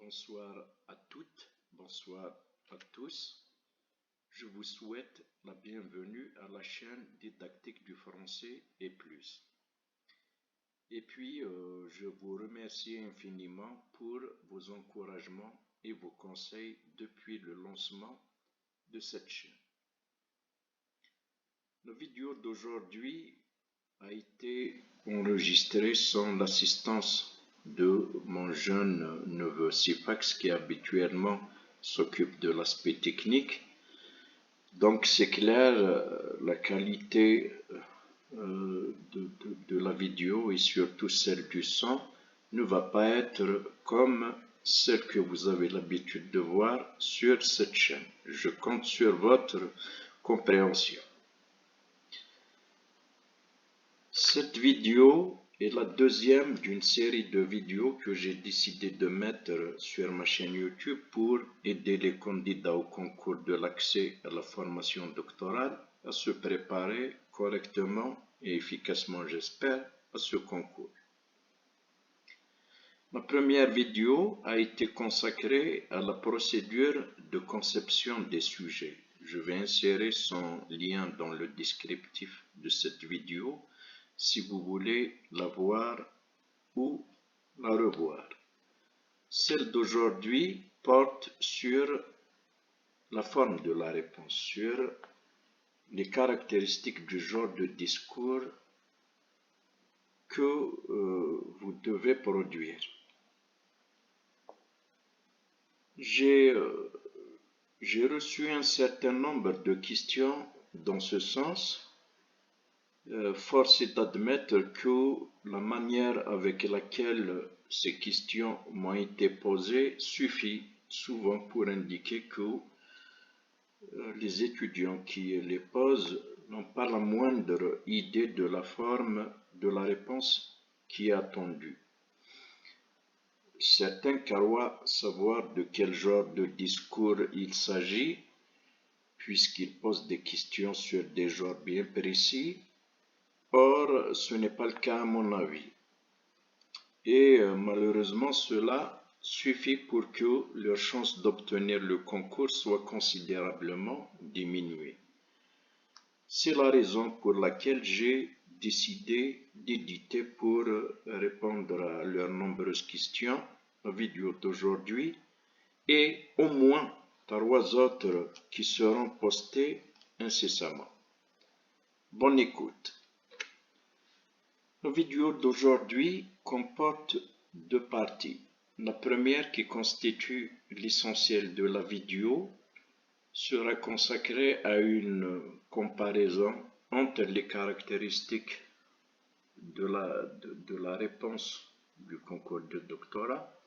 Bonsoir à toutes, bonsoir à tous. Je vous souhaite la bienvenue à la chaîne Didactique du français et plus. Et puis, je vous remercie infiniment pour vos encouragements et vos conseils depuis le lancement de cette chaîne. La vidéo d'aujourd'hui a été enregistrée sans l'assistance de mon jeune neveu Sifax qui habituellement s'occupe de l'aspect technique. Donc c'est clair, la qualité de la vidéo et surtout celle du son ne va pas être comme celle que vous avez l'habitude de voir sur cette chaîne. Je compte sur votre compréhension. Cette vidéo est la deuxième d'une série de vidéos que j'ai décidé de mettre sur ma chaîne YouTube pour aider les candidats au concours de l'accès à la formation doctorale à se préparer correctement et efficacement, j'espère, à ce concours. Ma première vidéo a été consacrée à la procédure de conception des sujets. Je vais insérer son lien dans le descriptif de cette vidéo si vous voulez la voir ou la revoir. Celle d'aujourd'hui porte sur la forme de la réponse, sur les caractéristiques du genre de discours que vous devez produire. J'ai reçu un certain nombre de questions dans ce sens. Force est d'admettre que la manière avec laquelle ces questions m'ont été posées suffit souvent pour indiquer que les étudiants qui les posent n'ont pas la moindre idée de la forme de la réponse qui est attendue. Certains croient savoir de quel genre de discours il s'agit, puisqu'ils posent des questions sur des genres bien précis. Or, ce n'est pas le cas à mon avis. Et malheureusement, cela suffit pour que leur chance d'obtenir le concours soit considérablement diminuée. C'est la raison pour laquelle j'ai décidé d'éditer pour répondre à leurs nombreuses questions la vidéo d'aujourd'hui et au moins 3 autres qui seront postées incessamment. Bonne écoute. La vidéo d'aujourd'hui comporte 2 parties. La première, qui constitue l'essentiel de la vidéo, sera consacrée à une comparaison entre les caractéristiques de la réponse du concours de doctorat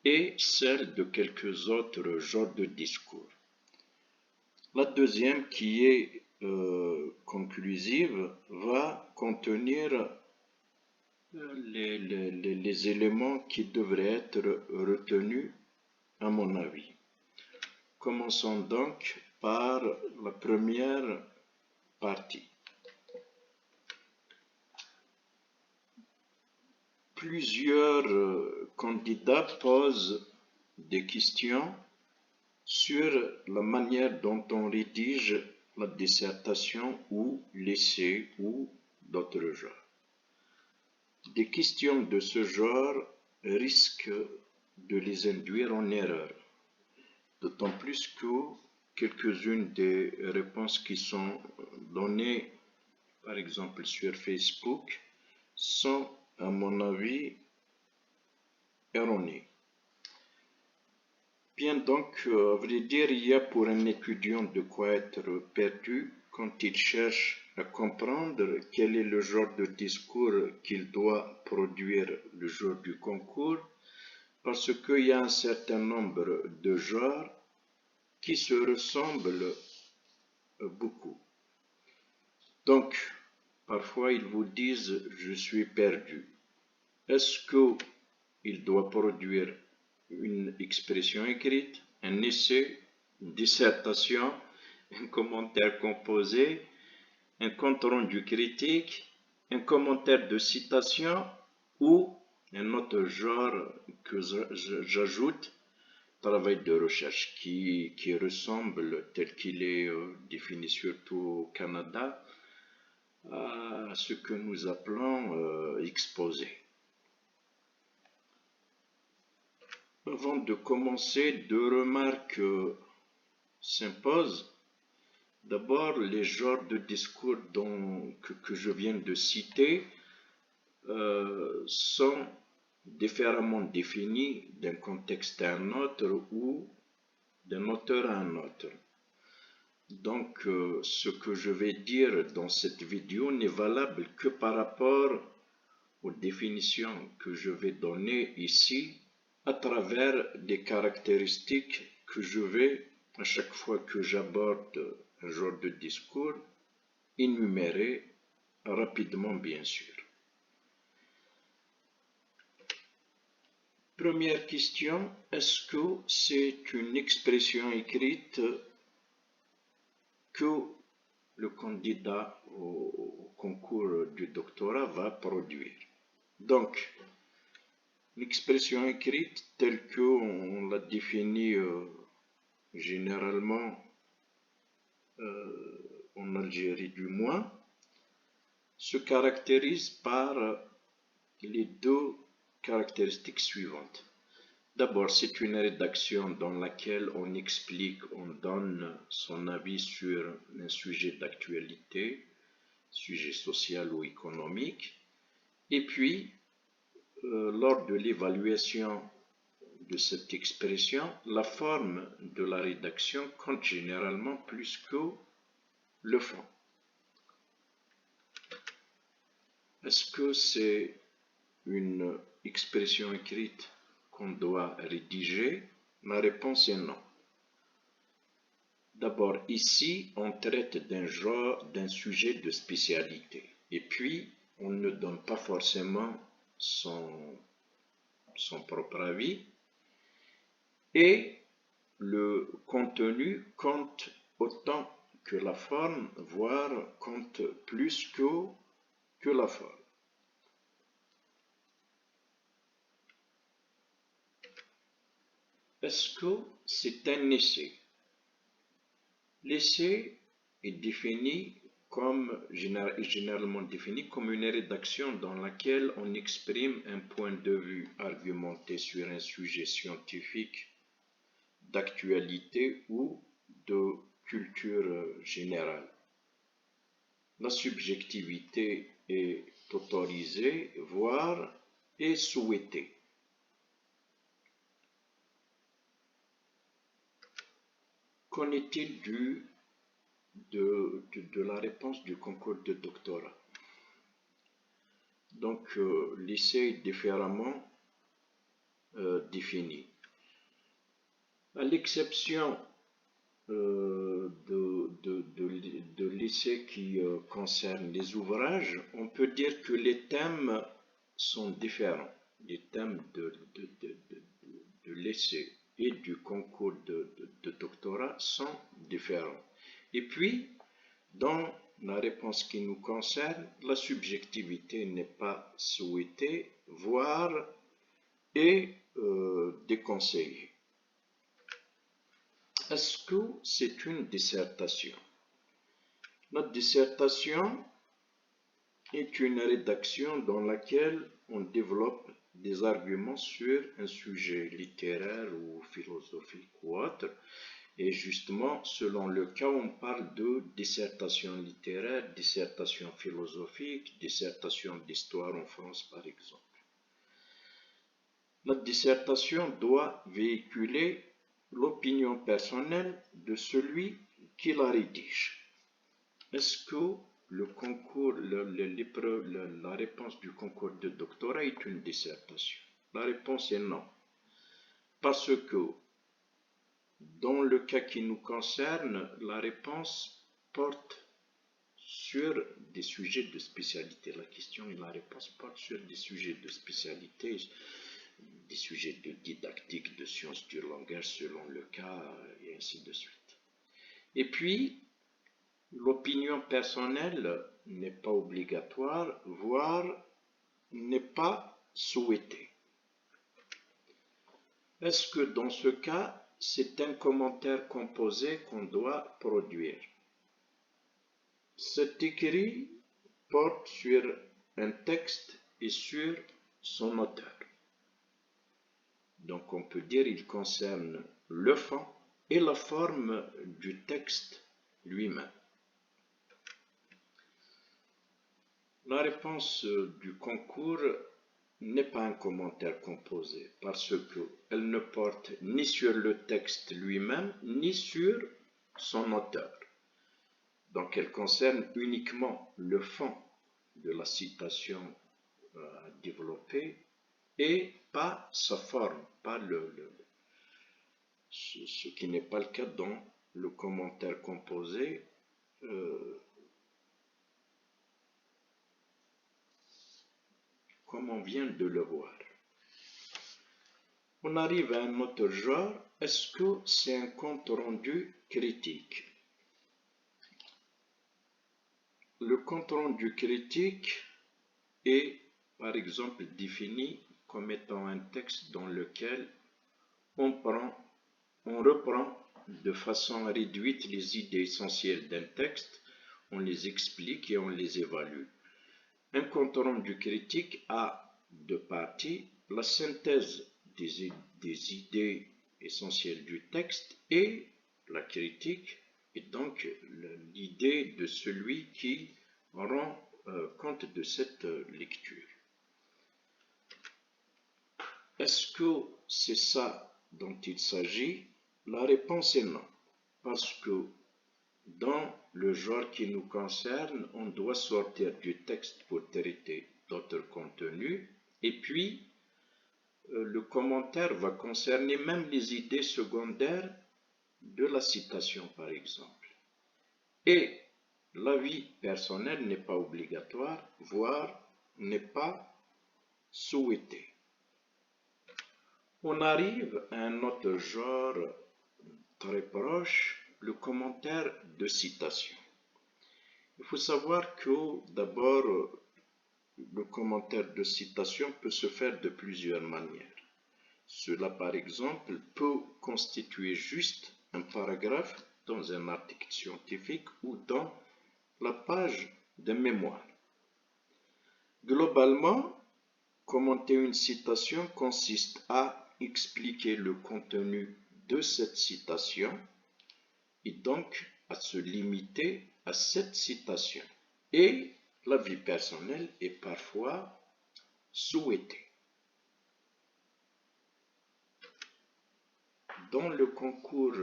et celle de quelques autres genres de discours. La deuxième, qui est conclusive, va contenir les éléments qui devraient être retenus à mon avis. Commençons donc par la première partie. Plusieurs candidats posent des questions sur la manière dont on rédige la dissertation ou l'essai ou d'autres genres. Des questions de ce genre risquent de les induire en erreur, d'autant plus que quelques-unes des réponses qui sont données, par exemple sur Facebook, sont, à mon avis, erronées. Bien donc, à vrai dire, il y a pour un étudiant de quoi être perdu quand il cherche à comprendre quel est le genre de discours qu'il doit produire le jour du concours, parce qu'il y a un certain nombre de genres qui se ressemblent beaucoup. Donc, parfois ils vous disent « je suis perdu ». Est-ce qu'il doit produire une expression écrite, un essai, une dissertation, un commentaire composé, un compte rendu critique, un commentaire de citation ou Un autre genre que j'ajoute, travail de recherche, qui ressemble, tel qu'il est défini surtout au Canada, à ce que nous appelons exposé. Avant de commencer, deux remarques s'imposent. D'abord, les genres de discours que je viens de citer sont différemment définis d'un contexte à un autre ou d'un auteur à un autre. Donc, ce que je vais dire dans cette vidéo n'est valable que par rapport aux définitions que je vais donner ici à travers des caractéristiques que je vais, à chaque fois que j'aborde un genre de discours, énumérer rapidement, bien sûr. Première question, est-ce que c'est une expression écrite que le candidat au concours du doctorat va produire? Donc, l'expression écrite telle qu'on l'a définie généralement en Algérie du moins, se caractérise par les deux caractéristiques suivantes. D'abord, c'est une rédaction dans laquelle on explique, on donne son avis sur un sujet d'actualité, sujet social ou économique, et puis, lors de l'évaluation de cette expression, la forme de la rédaction compte généralement plus que le fond. Est-ce que c'est une expression écrite qu'on doit rédiger? Ma réponse est non. D'abord, ici, on traite d'un genre, d'un sujet de spécialité. Et puis, on ne donne pas forcément son propre avis. Et le contenu compte autant que la forme, voire compte plus que la forme. Est-ce que c'est un essai? L'essai est généralement défini comme une rédaction dans laquelle on exprime un point de vue argumenté sur un sujet scientifique, d'actualité ou de culture générale. La subjectivité est autorisée, voire est souhaitée. Qu'en est-il de la réponse du concours de doctorat? Donc, l'essai est différemment défini. À l'exception de l'essai qui concerne les ouvrages, on peut dire que les thèmes sont différents. Les thèmes de l'essai et du concours de doctorat sont différents. Et puis, dans la réponse qui nous concerne, la subjectivité n'est pas souhaitée, voire est déconseillée. Est-ce que c'est une dissertation? Notre dissertation est une rédaction dans laquelle on développe des arguments sur un sujet littéraire ou philosophique ou autre. Et justement, selon le cas, on parle de dissertation littéraire, dissertation philosophique, dissertation d'histoire en France, par exemple. Notre dissertation doit véhiculer l'opinion personnelle de celui qui la rédige. Est-ce que le concours, la réponse du concours de doctorat est une dissertation? La réponse est non. Parce que dans le cas qui nous concerne, la réponse porte sur des sujets de spécialité. La question et la réponse portent sur des sujets de spécialité, des sujets de didactique, de sciences du langage selon le cas, et ainsi de suite. Et puis, l'opinion personnelle n'est pas obligatoire, voire n'est pas souhaitée. Est-ce que dans ce cas, c'est un commentaire composé qu'on doit produire? Cet écrit porte sur un texte et sur son auteur. Donc on peut dire qu'il concerne le fond et la forme du texte lui-même. La réponse du concours n'est pas un commentaire composé parce qu'elle ne porte ni sur le texte lui-même ni sur son auteur. Donc elle concerne uniquement le fond de la citation à développer et pas sa forme, pas ce qui n'est pas le cas dans le commentaire composé. Comme on vient de le voir. On arrive à un autre genre. Est-ce que c'est un compte rendu critique? Le compte rendu critique est, par exemple, défini comme étant un texte dans lequel on reprend de façon réduite les idées essentielles d'un texte, on les explique et on les évalue. Un compte rendu critique a deux parties, la synthèse des idées essentielles du texte et la critique, et donc l'idée de celui qui rend compte de cette lecture. Est-ce que c'est ça dont il s'agit? La réponse est non, parce que dans le genre qui nous concerne, on doit sortir du texte pour traiter d'autres contenus, et puis le commentaire va concerner même les idées secondaires de la citation, par exemple. Et l'avis personnel n'est pas obligatoire, voire n'est pas souhaité. On arrive à un autre genre très proche, le commentaire de citation. Il faut savoir que d'abord, le commentaire de citation peut se faire de plusieurs manières. Cela, par exemple, peut constituer juste un paragraphe dans un article scientifique ou dans la page de mémoire. Globalement, commenter une citation consiste à expliquer le contenu de cette citation et donc à se limiter à cette citation. Et l'avis personnel est parfois souhaité. Dans le concours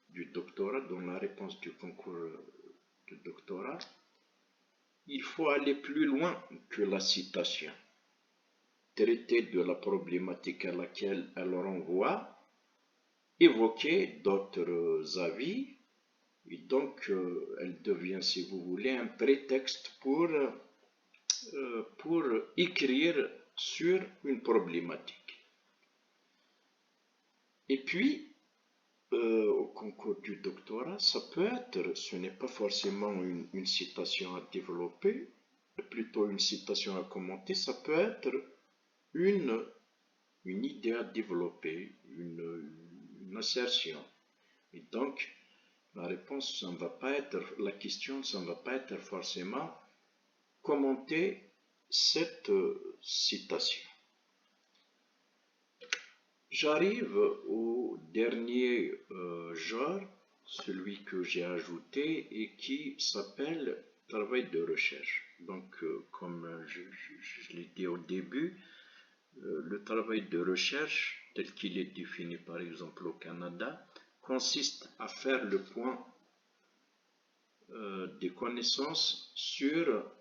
du doctorat, dans la réponse du concours du doctorat, il faut aller plus loin que la citation, traiter de la problématique à laquelle elle renvoie, évoquer d'autres avis, et donc elle devient, si vous voulez, un prétexte pour écrire sur une problématique. Et puis, au concours du doctorat, ça peut être, ce n'est pas forcément une citation à développer, plutôt une citation à commenter, ça peut être une idée à développer, une assertion. Et donc, la réponse, ça ne va pas être, la question, ça ne va pas être forcément commenter cette citation. J'arrive au dernier genre, celui que j'ai ajouté et qui s'appelle travail de recherche. Donc, comme je l'ai dit au début, le travail de recherche, tel qu'il est défini par exemple au Canada, consiste à faire le point des connaissances sur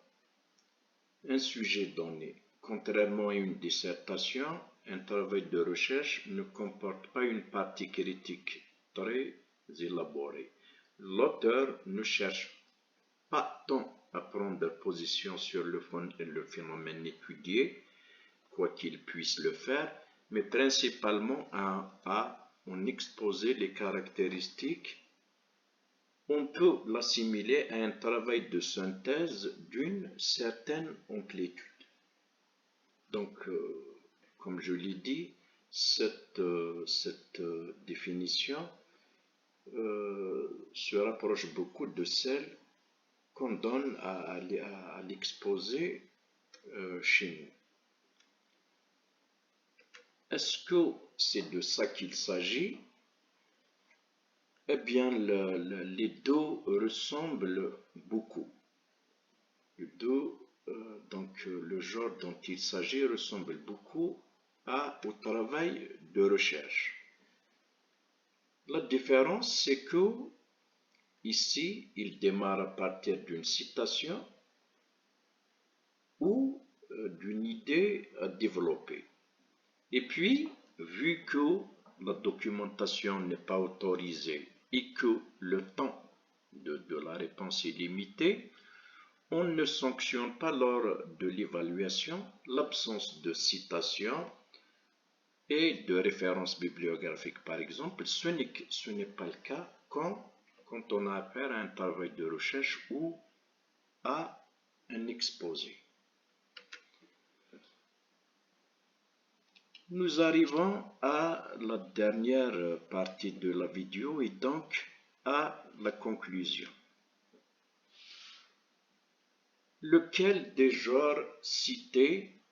un sujet donné. Contrairement à une dissertation, un travail de recherche ne comporte pas une partie critique très élaborée. L'auteur ne cherche pas tant à prendre position sur le fond et le phénomène étudié, quoi qu'il puisse le faire, mais principalement à en exposer les caractéristiques. On peut l'assimiler à un travail de synthèse d'une certaine amplitude. Donc, comme je l'ai dit, cette définition se rapproche beaucoup de celle qu'on donne à l'exposé chez nous. Est-ce que c'est de ça qu'il s'agit? Eh bien, les deux ressemblent beaucoup. Les deux, le genre dont il s'agit ressemble beaucoup au travail de recherche. La différence, c'est que ici, il démarre à partir d'une citation ou d'une idée à développer. Et puis, vu que la documentation n'est pas autorisée et que le temps de la réponse est limité, on ne sanctionne pas lors de l'évaluation l'absence de citation et de référence bibliographique, par exemple. Ce n'est pas le cas quand on a affaire à un travail de recherche ou à un exposé. Nous arrivons à la dernière partie de la vidéo et donc à la conclusion. Lequel des genres cités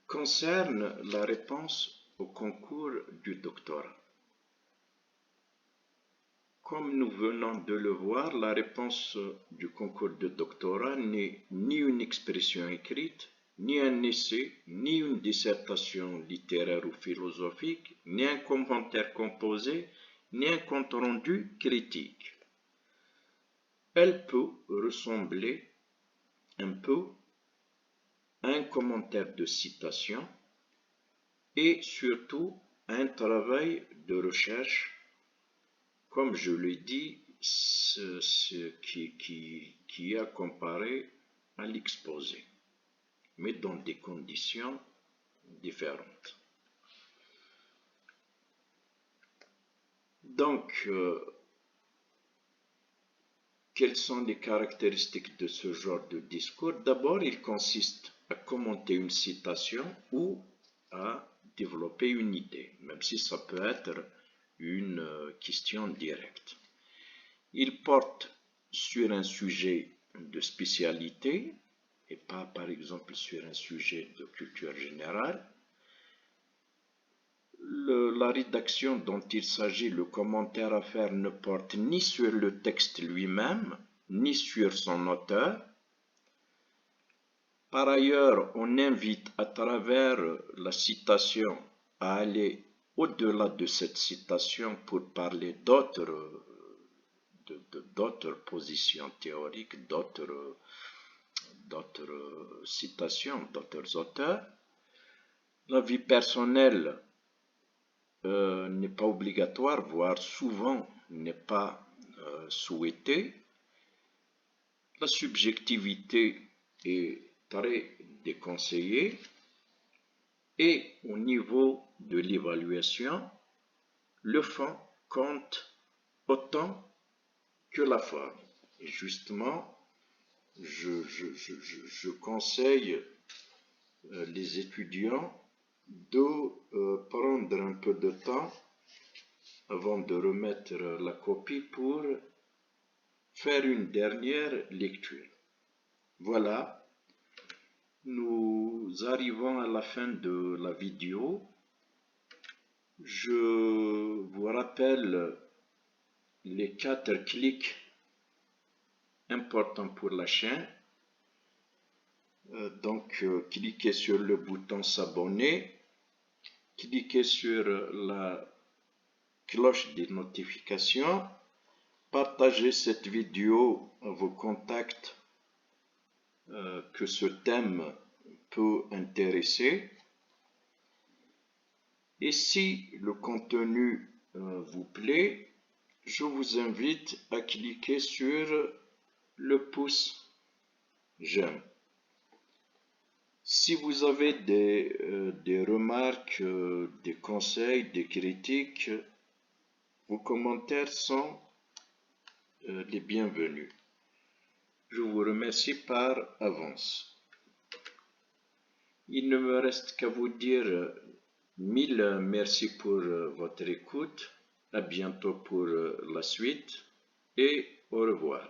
concerne la réponse au concours du doctorat? Comme nous venons de le voir, la réponse du concours de doctorat n'est ni une expression écrite, ni un essai, ni une dissertation littéraire ou philosophique, ni un commentaire composé, ni un compte rendu critique. Elle peut ressembler un peu à un commentaire de citation et surtout à un travail de recherche, comme je l'ai dit, qui est comparé à l'exposé, mais dans des conditions différentes. Donc, quelles sont les caractéristiques de ce genre de discours? D'abord, il consiste à commenter une citation ou à développer une idée, même si ça peut être une question directe. Il porte sur un sujet de spécialité et pas par exemple sur un sujet de culture générale. La rédaction dont il s'agit, le commentaire à faire ne porte ni sur le texte lui-même, ni sur son auteur. Par ailleurs, on invite à travers la citation à aller au-delà de cette citation pour parler d'autres positions théoriques, d'autres citations, d'autres auteurs. La vie personnelle n'est pas obligatoire, voire souvent n'est pas souhaitée. La subjectivité est très déconseillée et au niveau de l'évaluation, le fond compte autant que la forme. Et justement, je conseille les étudiants de prendre un peu de temps avant de remettre la copie pour faire une dernière lecture. Voilà, nous arrivons à la fin de la vidéo. Je vous rappelle les 4 clics importants pour la chaîne. Donc, cliquez sur le bouton s'abonner, cliquez sur la cloche des notifications, partagez cette vidéo à vos contacts que ce thème peut intéresser. Et si le contenu vous plaît, je vous invite à cliquer sur le pouce j'aime. Si vous avez des remarques, des conseils, des critiques, vos commentaires sont les bienvenus. Je vous remercie par avance. Il ne me reste qu'à vous dire Mille merci pour votre écoute. À bientôt pour la suite et au revoir.